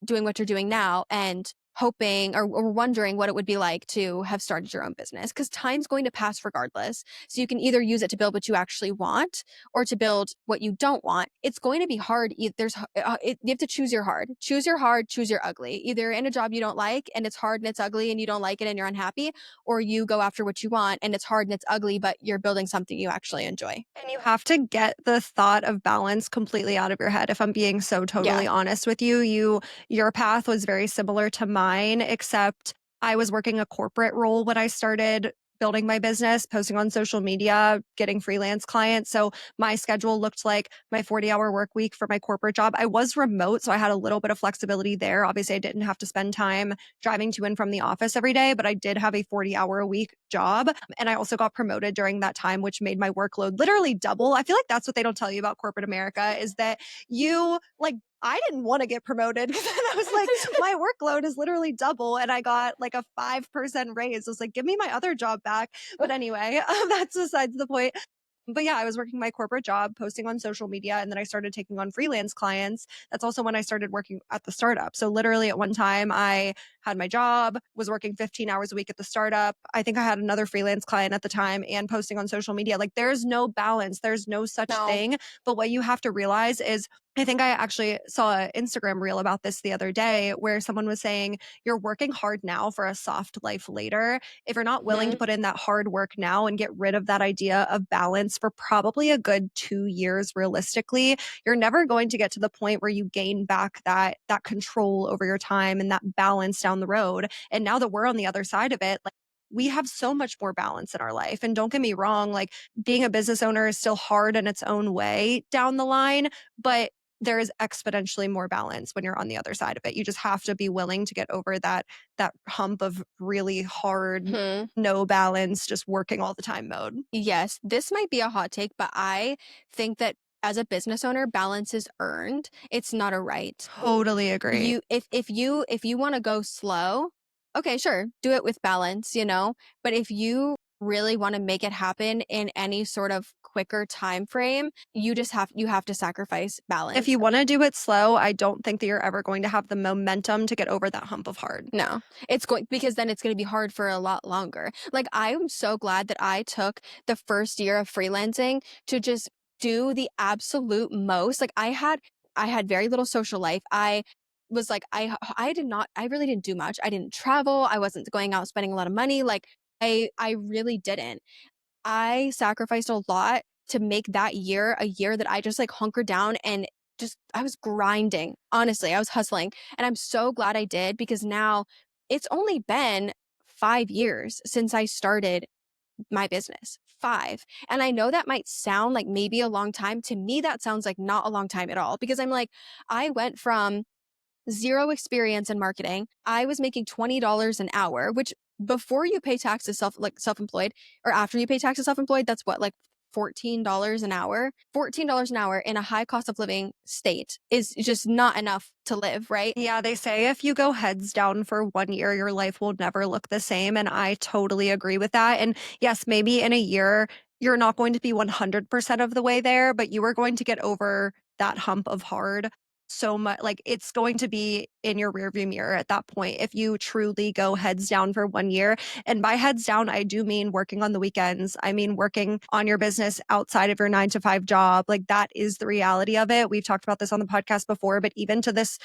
doing what you're doing now and hoping or wondering what it would be like to have started your own business? Because time's going to pass regardless. So you can either use it to build what you actually want or to build what you don't want. It's going to be hard. You have to choose your hard. Choose your hard, choose your ugly. Either you're in a job you don't like and it's hard and it's ugly and you don't like it and you're unhappy, or you go after what you want and it's hard and it's ugly, but you're building something you actually enjoy. And you have to get the thought of balance completely out of your head. If I'm being so Yeah. totally honest with you, your path was very similar to mine, except I was working a corporate role when I started building my business, posting on social media, getting freelance clients. So my schedule looked like my 40-hour work week for my corporate job. I was remote, so I had a little bit of flexibility there. Obviously, I didn't have to spend time driving to and from the office every day, but I did have a 40-hour a week job. And I also got promoted during that time, which made my workload literally double. I feel like that's what they don't tell you about corporate America is that you like I didn't want to get promoted because I was like, my workload is literally double. And I got like a 5% raise. I was like, give me my other job back. But anyway, that's besides the point. But yeah, I was working my corporate job, posting on social media, and then I started taking on freelance clients. That's also when I started working at the startup. So literally at one time I had my job, was working 15 hours a week at the startup. I think I had another freelance client at the time and posting on social media. Like there's no balance, there's no such No. thing. But what you have to realize is I think I actually saw an Instagram reel about this the other day where someone was saying, you're working hard now for a soft life later. If you're not willing to Mhm. put in that hard work now and get rid of that idea of balance for probably a good 2 years realistically, you're never going to get to the point where you gain back that control over your time and that balance down the road. And now that we're on the other side of it, like we have so much more balance in our life. And don't get me wrong, like being a business owner is still hard in its own way down the line, but there is exponentially more balance when you're on the other side of it. You just have to be willing to get over that hump of really hard, Mhm. no balance, just working all the time mode. Yes, this might be a hot take, but I think that as a business owner, balance is earned. It's not a right. Totally agree. You if you wanna go slow, okay, sure, do it with balance, but if you really wanna make it happen in any sort of quicker time frame, you have to sacrifice If balance. you wanna do it slow, I don't think that you're ever going to have the momentum to get over that hump of hard. No, it's going because then it's gonna be hard for a lot longer. Like, I'm so glad that I took the first year of freelancing to just do the absolute most. Like, I had very little social life. I was like, I really didn't do much. I didn't travel. I wasn't going out spending a lot of money. Like, I really didn't. I sacrificed a lot to make that year a year that I just like hunkered down and just I was grinding. Honestly, I was hustling. And I'm so glad I did because now it's only been 5 years since I started my business. 5. And I know that might sound like maybe a long time. To me, that sounds like not a long time at all because I'm like, I went from zero experience in marketing. I was making $20 an hour, which before you pay taxes self-employed or after you pay taxes self-employed, that's what like $14 an hour. $14 an hour in a high cost of living state is just not enough to live, right? Yeah, they say if you go heads down for 1 year, your life will never look the same. And I totally agree with that. And yes, maybe in a year, you're not going to be 100% of the way there, but you are going to get over that hump of hard so much. Like it's going to be in your rearview mirror at that point if you truly go heads down for 1 year. And by heads down, I do mean working on the weekends. I mean working on your business outside of your 9 to 5 job. Like that is the reality of it. We've talked about this on the podcast before, but even to this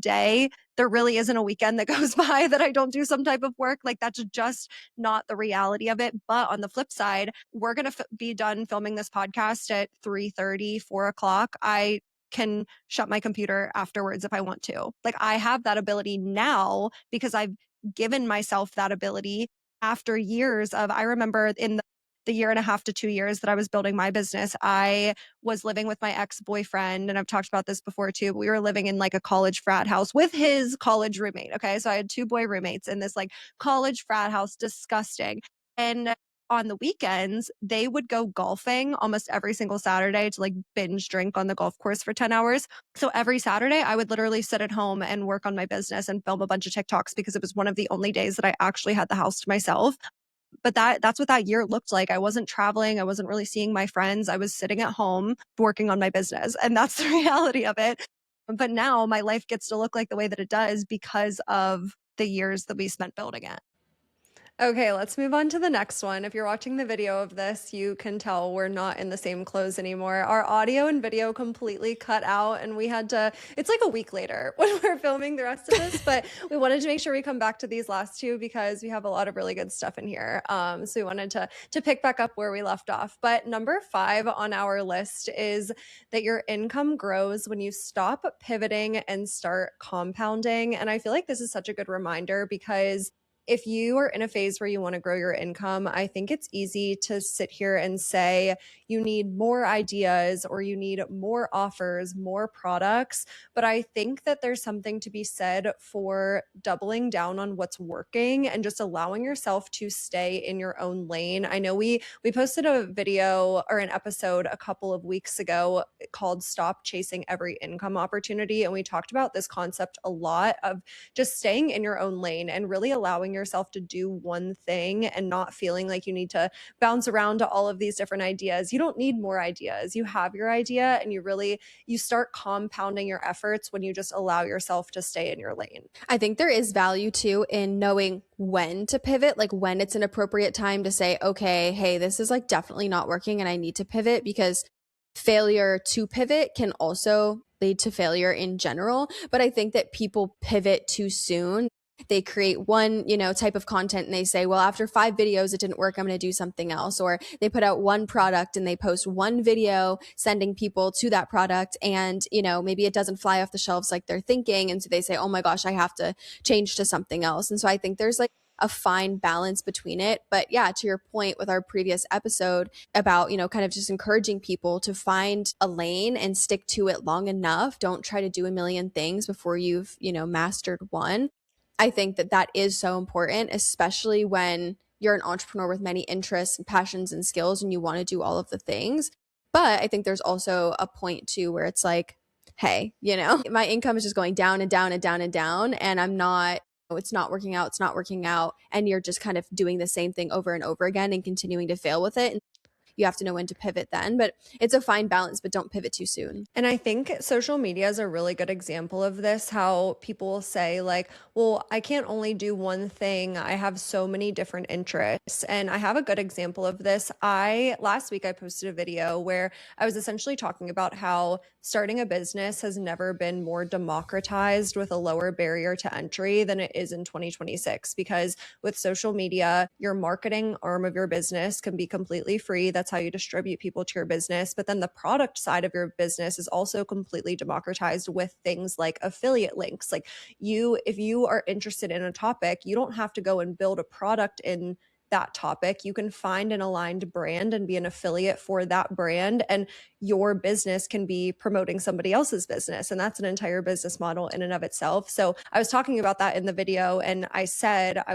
day, there really isn't a weekend that goes by that I don't do some type of work. Like that's just not the reality of it. But on the flip side, we're going to be done filming this podcast at 3:30, 4 o'clock. I can shut my computer afterwards if I want to. Like I have that ability now because I've given myself that ability after years of, I remember in the year and a half to 2 years that I was building my business, I was living with my ex-boyfriend, and I've talked about this before too. But we were living in like a college frat house with his college roommate. Okay. So I had two boy roommates in this like college frat house, disgusting. And on the weekends, they would go golfing almost every single Saturday to like binge drink on the golf course for 10 hours. So every Saturday, I would literally sit at home and work on my business and film a bunch of TikToks because it was one of the only days that I actually had the house to myself. But that's what that year looked like. I wasn't traveling, I wasn't really seeing my friends. I was sitting at home working on my business, and that's the reality of it. But now my life gets to look like the way that it does because of the years that we spent building it. Okay, let's move on to the next one. If you're watching the video of this, you can tell we're not in the same clothes anymore. Our audio and video completely cut out, and we had to, it's like a week later when we're filming the rest of this, but we wanted to make sure we come back to these last two because we have a lot of really good stuff in here. So we wanted to pick back up where we left off. But number 5 on our list is that your income grows when you stop pivoting and start compounding. And I feel like this is such a good reminder because if you are in a phase where you want to grow your income, I think it's easy to sit here and say you need more ideas or you need more offers, more products. But I think that there's something to be said for doubling down on what's working and just allowing yourself to stay in your own lane. I know we posted a video or an episode a couple of weeks ago called Stop Chasing Every Income Opportunity, and we talked about this concept a lot of just staying in your own lane and really allowing yourself to do one thing and not feeling like you need to bounce around to all of these different ideas. You don't need more ideas. You have your idea, and you start compounding your efforts when you just allow yourself to stay in your lane. I think there is value too in knowing when to pivot, like when it's an appropriate time to say, okay, hey, this is like definitely not working and I need to pivot, because failure to pivot can also lead to failure in general. But I think that people pivot too soon. They create one, type of content and they say, well, after 5 videos, it didn't work. I'm going to do something else. Or they put out one product and they post one video sending people to that product. And, maybe it doesn't fly off the shelves like they're thinking. And so they say, oh my gosh, I have to change to something else. And so I think there's like a fine balance between it. But yeah, to your point with our previous episode about, kind of just encouraging people to find a lane and stick to it long enough. Don't try to do a million things before you've, mastered one. I think that that is so important, especially when you're an entrepreneur with many interests and passions and skills and you want to do all of the things. But I think there's also a point too where it's like, hey, my income is just going down and down and down and down, and it's not working out, it's not working out. And you're just kind of doing the same thing over and over again and continuing to fail with it. You have to know when to pivot then. But it's a fine balance, but don't pivot too soon. And I think social media is a really good example of this, how people say, like, well, I can't only do one thing. I have so many different interests. And I have a good example of this. Last week I posted a video where I was essentially talking about how starting a business has never been more democratized with a lower barrier to entry than it is in 2026. Because with social media, your marketing arm of your business can be completely free. That's how you distribute people to your business. But then the product side of your business is also completely democratized with things like affiliate links. Like if you are interested in a topic, you don't have to go and build a product in that topic. You can find an aligned brand and be an affiliate for that brand, and your business can be promoting somebody else's business. And that's an entire business model in and of itself. So I was talking about that in the video, and I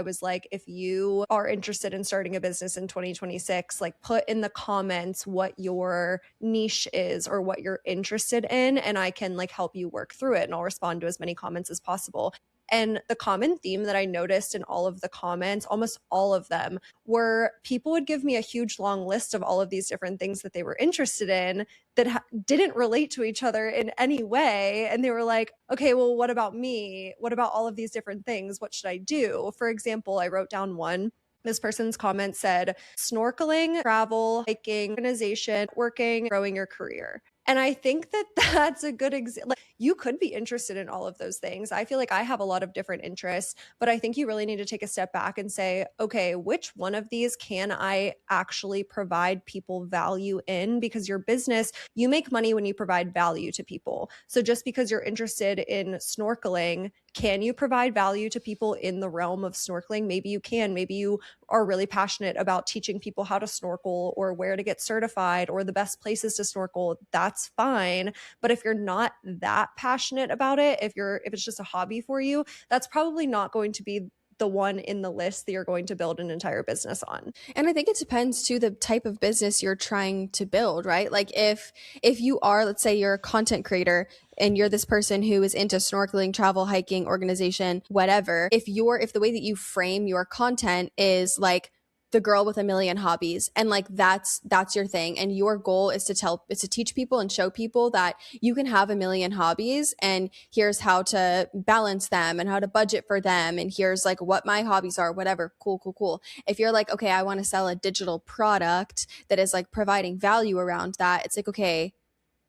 was like, if you are interested in starting a business in 2026, like put in the comments what your niche is or what you're interested in, and I can like help you work through it, and I'll respond to as many comments as possible. And the common theme that I noticed in all of the comments, almost all of them, were people would give me a huge long list of all of these different things that they were interested in that didn't relate to each other in any way. And they were like, okay, well, what about me? What about all of these different things? What should I do? For example, I wrote down one. This person's comment said, snorkeling, travel, hiking, organization, working, growing your career. And I think that that's a good example. Like, you could be interested in all of those things. I feel like I have a lot of different interests, but I think you really need to take a step back and say, okay, which one of these can I actually provide people value in? Because your business, you make money when you provide value to people. So just because you're interested in snorkeling, can you provide value to people in the realm of snorkeling? Maybe you can. Maybe you are really passionate about teaching people how to snorkel or where to get certified or the best places to snorkel. That's fine. But if you're not that passionate about it, if it's just a hobby for you, that's probably not going to be the one in the list that you're going to build an entire business on. And I think it depends too the type of business you're trying to build, right? Like if you are, let's say you're a content creator and you're this person who is into snorkeling, travel, hiking, organization, whatever, if the way that you frame your content is like the girl with a million hobbies, and like that's your thing, and your goal is to teach people and show people that you can have a million hobbies, and here's how to balance them and how to budget for them, and here's like what my hobbies are, whatever. Cool. If you're like, okay, I want to sell a digital product that is like providing value around that, it's like, okay,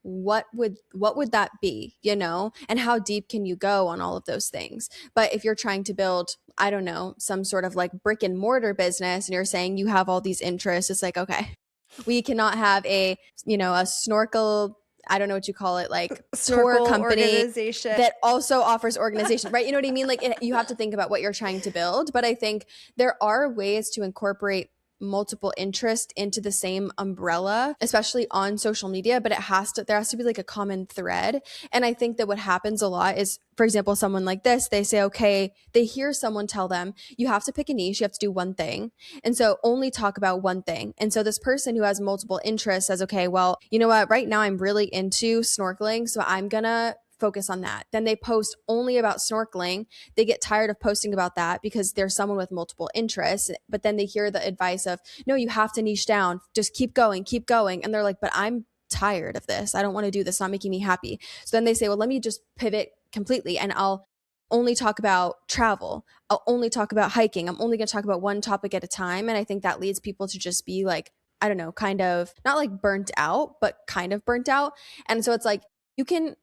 what would that be, and how deep can you go on all of those things? But if you're trying to build, I don't know, some sort of like brick and mortar business, and you're saying you have all these interests, it's like, okay, we cannot have a snorkel I don't know what you call it, like tour Snorkel company organization. that also offers organization, right? You know what I mean? Like you have to think about what you're trying to build. But I think there are ways to incorporate multiple interests into the same umbrella, especially on social media, but there has to be like a common thread. And I think that what happens a lot is, for example, someone like this, they say, okay, they hear someone tell them, you have to pick a niche, you have to do one thing. And so only talk about one thing. And so this person who has multiple interests says, okay, well, you know what, right now I'm really into snorkeling, so I'm gonna focus on that. Then they post only about snorkeling. They get tired of posting about that because there's someone with multiple interests, but then they hear the advice of, no, you have to niche down, just keep going, keep going. And they're like, but I'm tired of this. I don't want to do this. It's not making me happy. So then they say, well, let me just pivot completely and I'll only talk about travel. I'll only talk about hiking. I'm only going to talk about one topic at a time. And I think that leads people to just be like, I don't know, kind of not like burnt out, but kind of burnt out. And so it's like, you can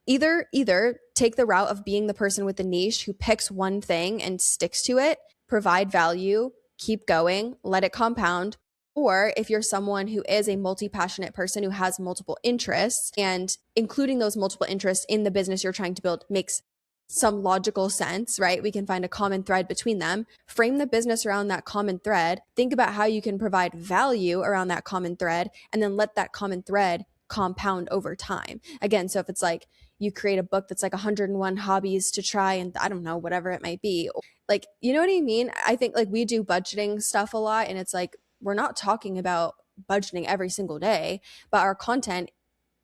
either take the route of being the person with the niche who picks one thing and sticks to it, provide value, keep going, let it compound. Or if you're someone who is a multi-passionate person who has multiple interests, and including those multiple interests in the business you're trying to build makes some logical sense, right? We can find a common thread between them, frame the business around that common thread, think about how you can provide value around that common thread, and then let that common thread compound over time. Again, so if it's like you create a book that's like 101 hobbies to try, and I don't know, whatever it might be, like, you know what I mean? I think like we do budgeting stuff a lot, and it's like we're not talking about budgeting every single day, but our content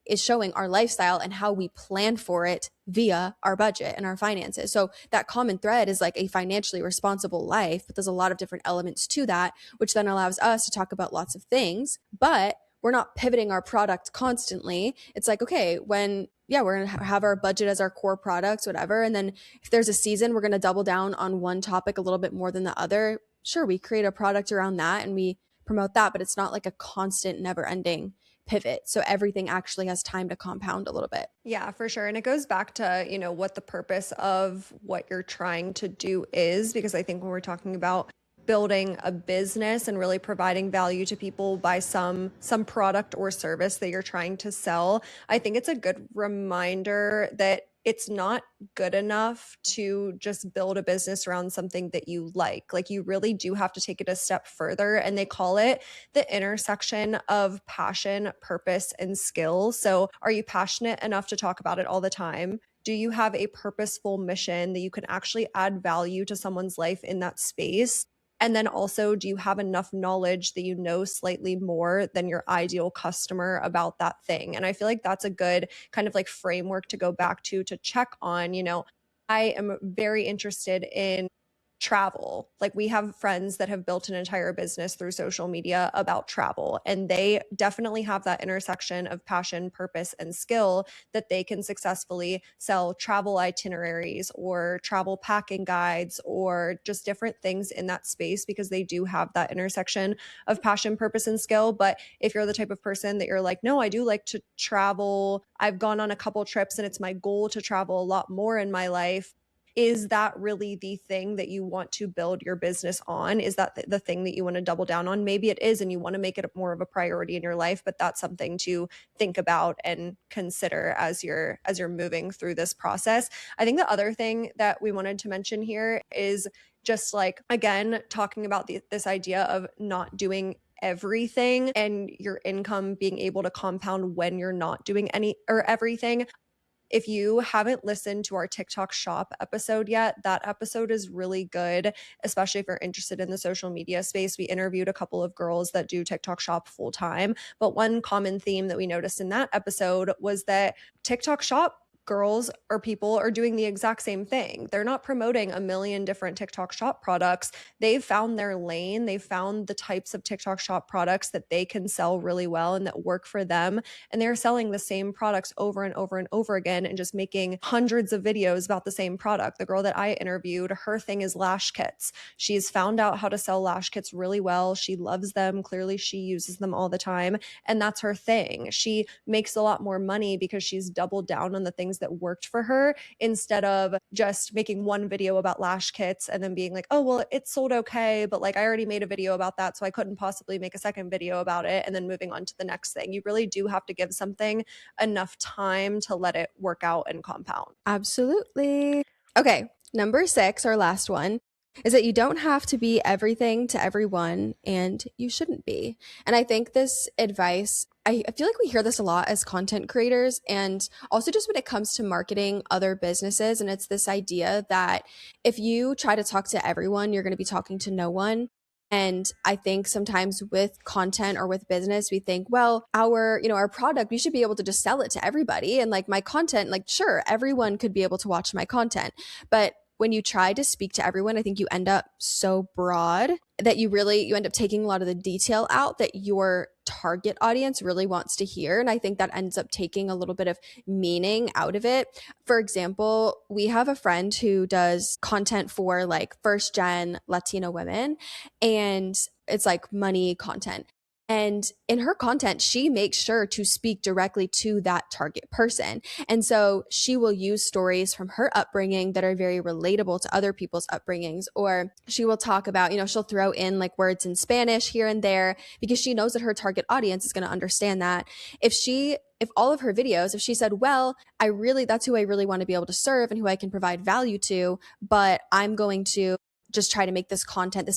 is showing our lifestyle and how we plan for it via our budget and our finances. So that common thread is like a financially responsible life, but there's a lot of different elements to that, which then allows us to talk about lots of things, but we're not pivoting our product constantly. It's like, okay, when, yeah, we're going to have our budget as our core products, whatever. And then if there's a season, we're going to double down on one topic a little bit more than the other. Sure, we create a product around that and we promote that, but it's not like a constant, never ending pivot. So everything actually has time to compound a little bit. Yeah, for sure. And it goes back to, what the purpose of what you're trying to do is, because I think when we're talking about building a business and really providing value to people by some product or service that you're trying to sell, I think it's a good reminder that it's not good enough to just build a business around something that you like. Like, you really do have to take it a step further. And they call it the intersection of passion, purpose, and skill. So are you passionate enough to talk about it all the time? Do you have a purposeful mission that you can actually add value to someone's life in that space? And then also, do you have enough knowledge that you know slightly more than your ideal customer about that thing? And I feel like that's a good kind of like framework to go back to check on. I am very interested in travel. Like, we have friends that have built an entire business through social media about travel, and they definitely have that intersection of passion, purpose, and skill that they can successfully sell travel itineraries or travel packing guides or just different things in that space, because they do have that intersection of passion, purpose, and skill. But if you're the type of person that you're like, no, I do like to travel, I've gone on a couple trips and it's my goal to travel a lot more in my life, is that really the thing that you want to build your business on? Is that the thing that you want to double down on? Maybe it is, and you want to make it more of a priority in your life, but that's something to think about and consider as you're moving through this process. I think the other thing that we wanted to mention here is just like, again, talking about this idea of not doing everything and your income being able to compound when you're not doing any or everything. If you haven't listened to our TikTok shop episode yet, that episode is really good, especially if you're interested in the social media space. We interviewed a couple of girls that do TikTok shop full time. But one common theme that we noticed in that episode was that TikTok shop girls or people are doing the exact same thing. They're not promoting a million different TikTok shop products. They've found their lane. They've found the types of TikTok shop products that they can sell really well and that work for them. And they're selling the same products over and over and over again and just making hundreds of videos about the same product. The girl that I interviewed, her thing is lash kits. She's found out how to sell lash kits really well. She loves them. Clearly, she uses them all the time. And that's her thing. She makes a lot more money because she's doubled down on the things things that worked for her instead of just making one video about lash kits and then being like, oh, well, it sold okay, but like I already made a video about that, so I couldn't possibly make a second video about it, and then moving on to the next thing. You really do have to give something enough time to let it work out and compound. Absolutely. Okay, number 6, our last one, is that you don't have to be everything to everyone, and you shouldn't be. And I think this advice, I feel like we hear this a lot as content creators, and also just when it comes to marketing other businesses. And it's this idea that if you try to talk to everyone, you're going to be talking to no one. And I think sometimes with content or with business, we think, well, our product, we should be able to just sell it to everybody. And like my content, like, sure, everyone could be able to watch my content. But when you try to speak to everyone, I think you end up so broad that you end up taking a lot of the detail out that your target audience really wants to hear. And I think that ends up taking a little bit of meaning out of it. For example, we have a friend who does content for like first gen Latino women, and it's like money content. And in her content, she makes sure to speak directly to that target person. And so she will use stories from her upbringing that are very relatable to other people's upbringings. Or she will talk about, she'll throw in like words in Spanish here and there because she knows that her target audience is going to understand that. If all of her videos, if she said, well, that's who I really want to be able to serve and who I can provide value to, but I'm going to just try to make this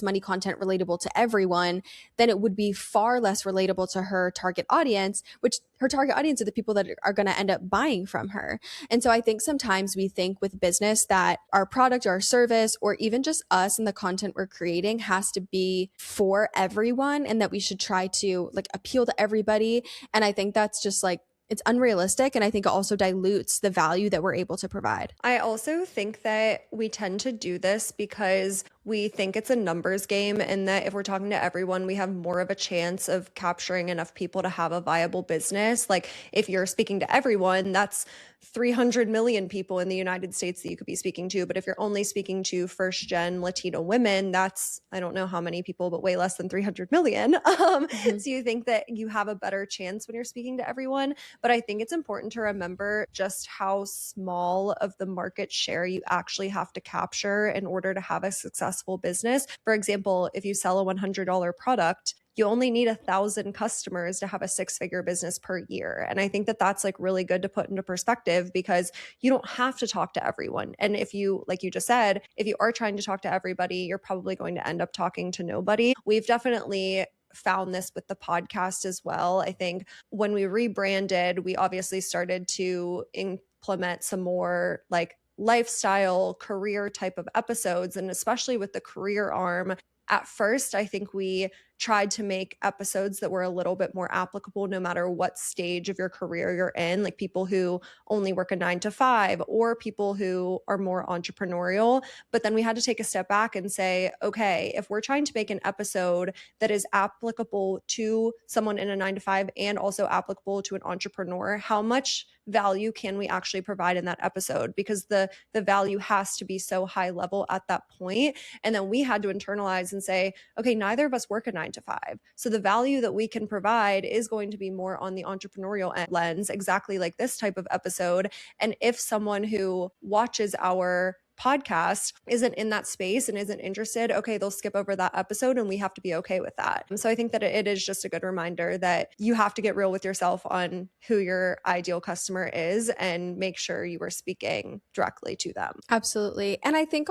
money content relatable to everyone, then it would be far less relatable to her target audience, which her target audience are the people that are going to end up buying from her. And so I think sometimes we think with business that our product or our service, or even just us and the content we're creating, has to be for everyone and that we should try to like appeal to everybody. And I think that's just like, it's unrealistic. And I think it also dilutes the value that we're able to provide. I also think that we tend to do this because we think it's a numbers game, and that if we're talking to everyone, we have more of a chance of capturing enough people to have a viable business. Like if you're speaking to everyone, that's 300 million people in the United States that you could be speaking to. But if you're only speaking to first gen Latino women, that's, I don't know how many people, but way less than 300 million. So you think that you have a better chance when you're speaking to everyone. But I think it's important to remember just how small of the market share you actually have to capture in order to have a successful business. For example, if you sell a $100 product, you only need 1,000 customers to have a six-figure business per year. And I think that that's like really good to put into perspective, because you don't have to talk to everyone. And if you, like you just said, if you are trying to talk to everybody, you're probably going to end up talking to nobody. We've definitely found this with the podcast as well. I think when we rebranded, we obviously started to implement some more like lifestyle career type of episodes. And especially with the career arm, at first, I think we tried to make episodes that were a little bit more applicable no matter what stage of your career you're in, like people who only work a 9 to 5 or people who are more entrepreneurial. But then we had to take a step back and say, okay, if we're trying to make an episode that is applicable to someone in a 9 to 5 and also applicable to an entrepreneur, how much value can we actually provide in that episode? Because the value has to be so high level at that point. And then we had to internalize and say, okay, neither of us work a 9 to 5. So the value that we can provide is going to be more on the entrepreneurial lens, exactly like this type of episode. And if someone who watches our podcast isn't in that space and isn't interested, okay, they'll skip over that episode, and we have to be okay with that. So I think that it is just a good reminder that you have to get real with yourself on who your ideal customer is and make sure you are speaking directly to them. Absolutely. And I think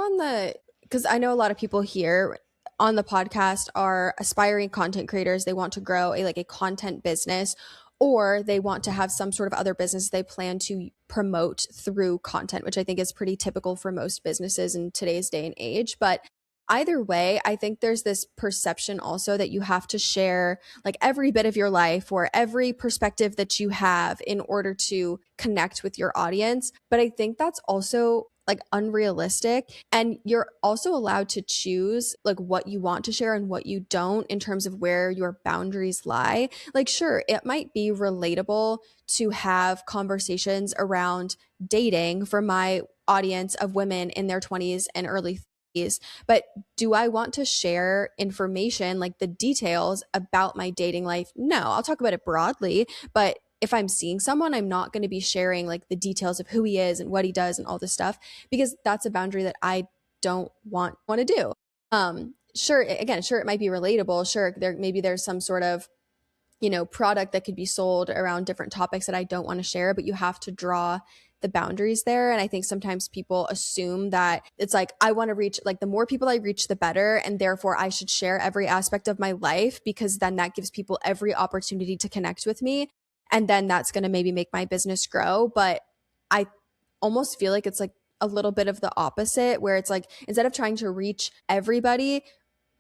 because I know a lot of people here on the podcast are aspiring content creators. They want to grow a content business, or they want to have some sort of other business they plan to promote through content, which I think is pretty typical for most businesses in today's day and age. But either way, I think there's this perception also that you have to share like every bit of your life or every perspective that you have in order to connect with your audience. But I think that's also like unrealistic, and you're also allowed to choose like what you want to share and what you don't in terms of where your boundaries lie. Like sure, it might be relatable to have conversations around dating for my audience of women in their 20s and early 30s, but do I want to share information like the details about my dating life? No, I'll talk about it broadly, but if I'm seeing someone, I'm not going to be sharing like the details of who he is and what he does and all this stuff, because that's a boundary that I don't want to do. Sure, again, sure, it might be relatable. Sure, there's some sort of, product that could be sold around different topics that I don't want to share, but you have to draw the boundaries there. And I think sometimes people assume that it's like, I want to reach, like, the more people I reach, the better. And therefore, I should share every aspect of my life, because then that gives people every opportunity to connect with me. And then that's going to maybe make my business grow. But I almost feel like it's like a little bit of the opposite, where it's like, instead of trying to reach everybody,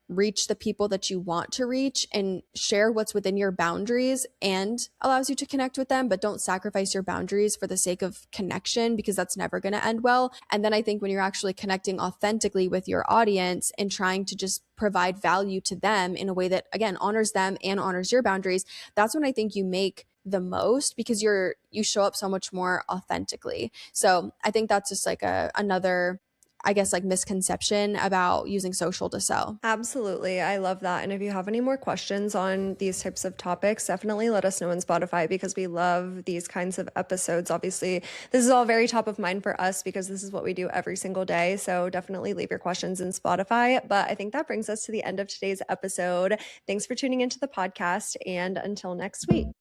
reach the people that you want to reach and share what's within your boundaries and allows you to connect with them, but don't sacrifice your boundaries for the sake of connection, because that's never going to end well. And then I think when you're actually connecting authentically with your audience and trying to just provide value to them in a way that, again, honors them and honors your boundaries, that's when I think you make the most, because you show up so much more authentically. So I think that's just like another, I guess, like, misconception about using social to sell. Absolutely. I love that. And if you have any more questions on these types of topics, definitely let us know in Spotify, because we love these kinds of episodes. Obviously, this is all very top of mind for us because this is what we do every single day. So definitely leave your questions in Spotify. But I think that brings us to the end of today's episode. Thanks for tuning into the podcast, and until next week.